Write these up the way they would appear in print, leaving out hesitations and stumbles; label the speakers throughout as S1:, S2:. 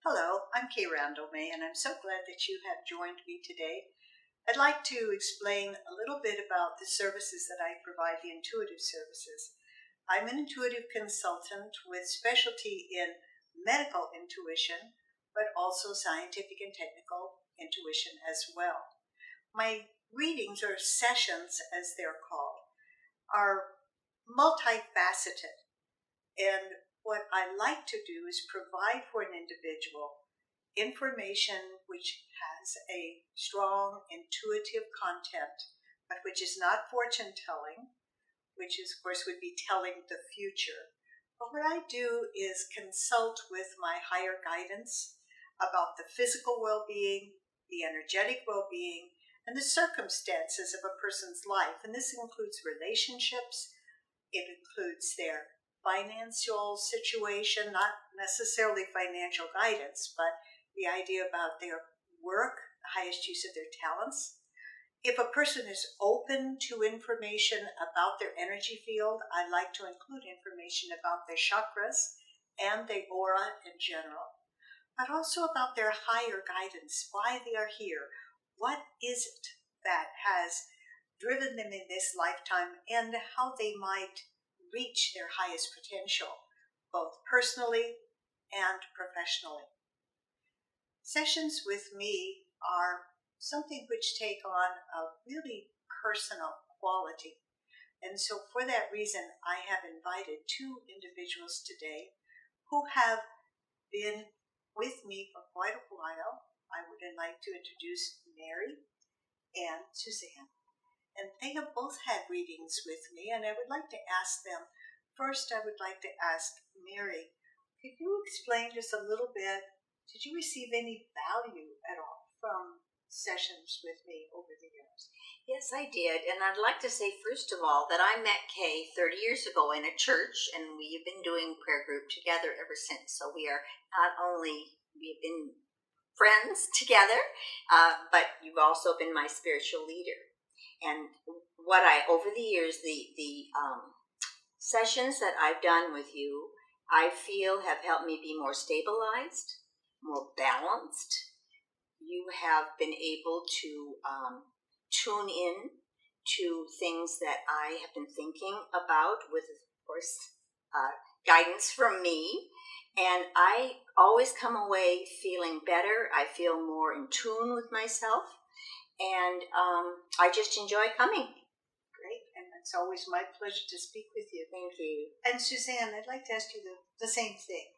S1: Hello, I'm Cay Randall May, and I'm so glad that you have joined me today. I'd like to explain a little bit about the services that I provide, the intuitive services. I'm an intuitive consultant with specialty in medical intuition, but also scientific and technical intuition as well. My readings, or sessions as they're called, are multifaceted. And what I like to do is provide for an individual information which has a strong intuitive content, but which is not fortune telling, which is, of course, would be telling the future. But what I do is consult with my higher guidance about the physical well-being, the energetic well-being, and the circumstances of a person's life. And this includes relationships, it includes their financial situation, not necessarily financial guidance, but the idea about their work, the highest use of their talents. If a person is open to information about their energy field, I like to include information about their chakras and the aura in general, but also about their higher guidance, why they are here, what is it that has driven them in this lifetime, and how they might reach their highest potential, both personally and professionally. Sessions with me are something which take on a really personal quality. And so for that reason, I have invited two individuals today who have been with me for quite a while. I would like to introduce Mary and Suzanne. And they have both had readings with me, and I would like to ask them. First, I would like to ask Mary, could you explain just a little bit, did you receive any value at all from sessions with me over the years?
S2: Yes, I did. And I'd like to say, first of all, that I met Kay 30 years ago in a church, and we've been doing prayer group together ever since. So we are not only, we've been friends together, but you've also been my spiritual leader. And what over the years, the sessions that I've done with you, I feel have helped me be more stabilized, more balanced. You have been able to tune in to things that I have been thinking about with, of course, guidance from me. And I always come away feeling better. I feel more in tune with myself. And I just enjoy coming.
S1: Great, and it's always my pleasure to speak with you.
S2: Thank you.
S1: And Suzanne, I'd like to ask you the same thing.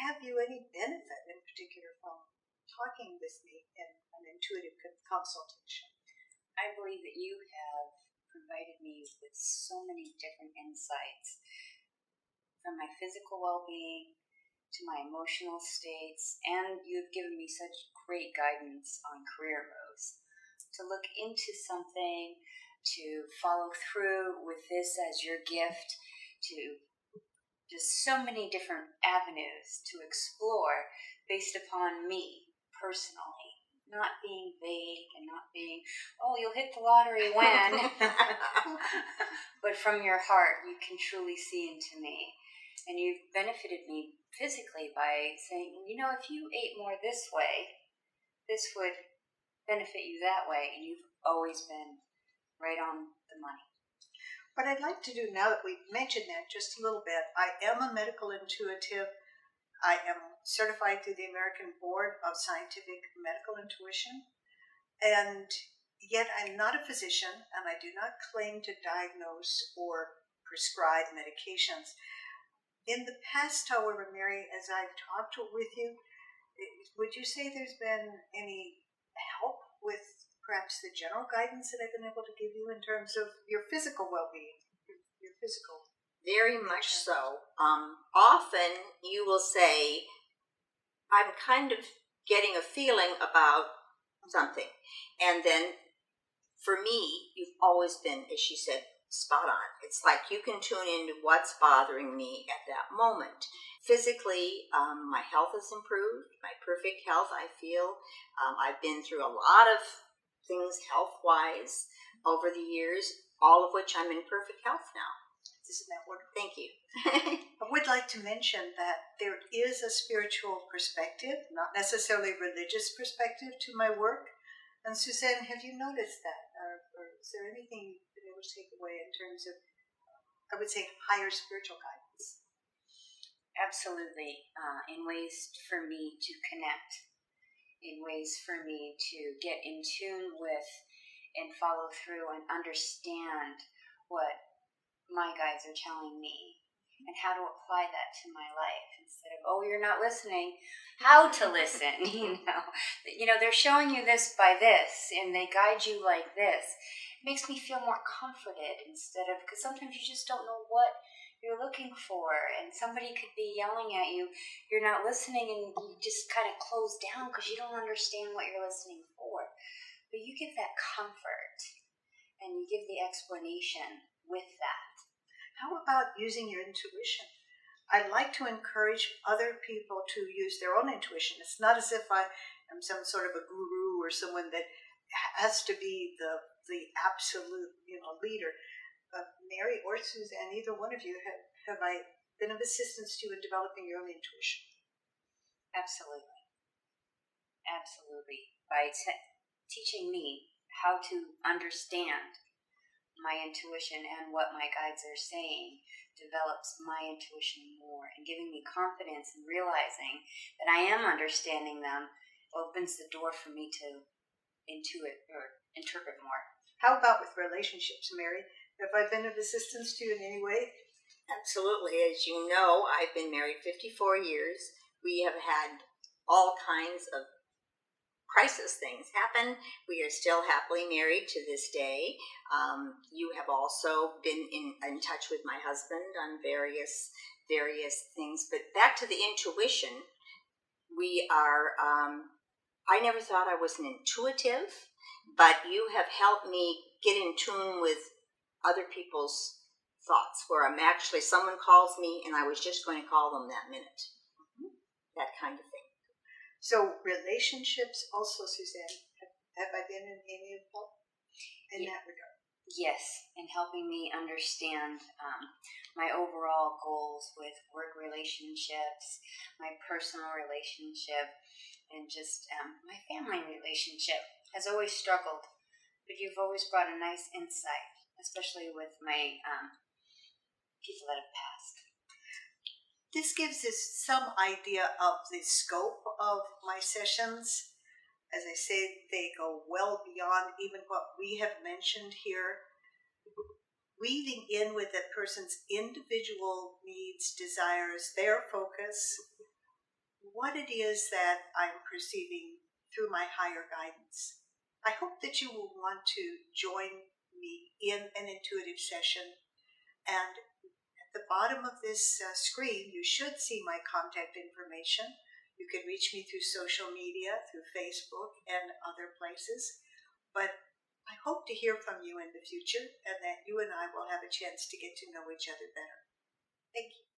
S1: Have you any benefit in particular from talking with me in an intuitive consultation?
S3: I believe that you have provided me with so many different insights, from my physical well-being to my emotional states, and you've given me such great guidance on career moves. To look into something, to follow through with this as your gift, to just so many different avenues to explore based upon me personally. Not being vague and not being, oh, you'll hit the lottery when. But from your heart, you can truly see into me. And you've benefited me physically by saying, you know, if you ate more this way, this would benefit you that way. And you've always been right on the money.
S1: What I'd like to do, now that we've mentioned that just a little bit, I am a medical intuitive. I am certified through the American Board of Scientific Medical Intuition. And yet I'm not a physician, and I do not claim to diagnose or prescribe medications. In the past, however, Mary, as I've talked with you, would you say there's been any help with perhaps the general guidance that I've been able to give you in terms of your physical well-being, your physical?
S2: Very much so. Often you will say, I'm kind of getting a feeling about something. And then for me, you've always been, as she said, spot on. It's like you can tune into what's bothering me at that moment. Physically, my health has improved, my perfect health, I feel. I've been through a lot of things health-wise over the years, all of which I'm in perfect health now.
S1: Isn't that wonderful?
S2: Thank you.
S1: I would like to mention that there is a spiritual perspective, not necessarily religious perspective, to my work. And Suzanne, have you noticed that? Or is there anything you've been able to take away in terms of, I would say, higher spiritual guidance?
S3: Absolutely. In ways for me to connect, in ways for me to get in tune with and follow through and understand what my guides are telling me and how to apply that to my life instead of, oh, you're not listening, how to listen. They're showing you this by this and they guide you like this. It makes me feel more comforted instead of, because sometimes you just don't know what you're looking for, and somebody could be yelling at you, you're not listening, and you just kind of close down because you don't understand what you're listening for. But you give that comfort and you give the explanation with that.
S1: How about using your intuition? I like to encourage other people to use their own intuition. It's not as if I am some sort of a guru or someone that has to be the absolute leader. Mary or Suzanne, either one of you, have I been of assistance to you in developing your own intuition?
S3: Absolutely. Absolutely. By teaching me how to understand my intuition and what my guides are saying develops my intuition more, and giving me confidence and realizing that I am understanding them opens the door for me to intuit or interpret more.
S1: How about with relationships, Mary? Have I been of assistance to you in any way?
S2: Absolutely. As you know, I've been married 54 years. We have had all kinds of crisis things happen. We are still happily married to this day. You have also been in touch with my husband on various things. But back to the intuition, we are, I never thought I was an intuitive, but you have helped me get in tune with other people's thoughts, where I'm actually, someone calls me and I was just going to call them that minute. That kind of thing.
S1: So relationships also, Suzanne, have I been in any of help in that regard?
S3: Yes, in helping me understand my overall goals with work relationships, my personal relationship, and just my family relationship has always struggled. But you've always brought a nice insight, especially with my people that have passed.
S1: This gives us some idea of the scope of my sessions. As I say, they go well beyond even what we have mentioned here. Weaving in with a person's individual needs, desires, their focus, what it is that I'm perceiving through my higher guidance. I hope that you will want to join me in an intuitive session, and at the bottom of this screen, you should see my contact information. You can reach me through social media, through Facebook and other places. But I hope to hear from you in the future, and that you and I will have a chance to get to know each other better. Thank you.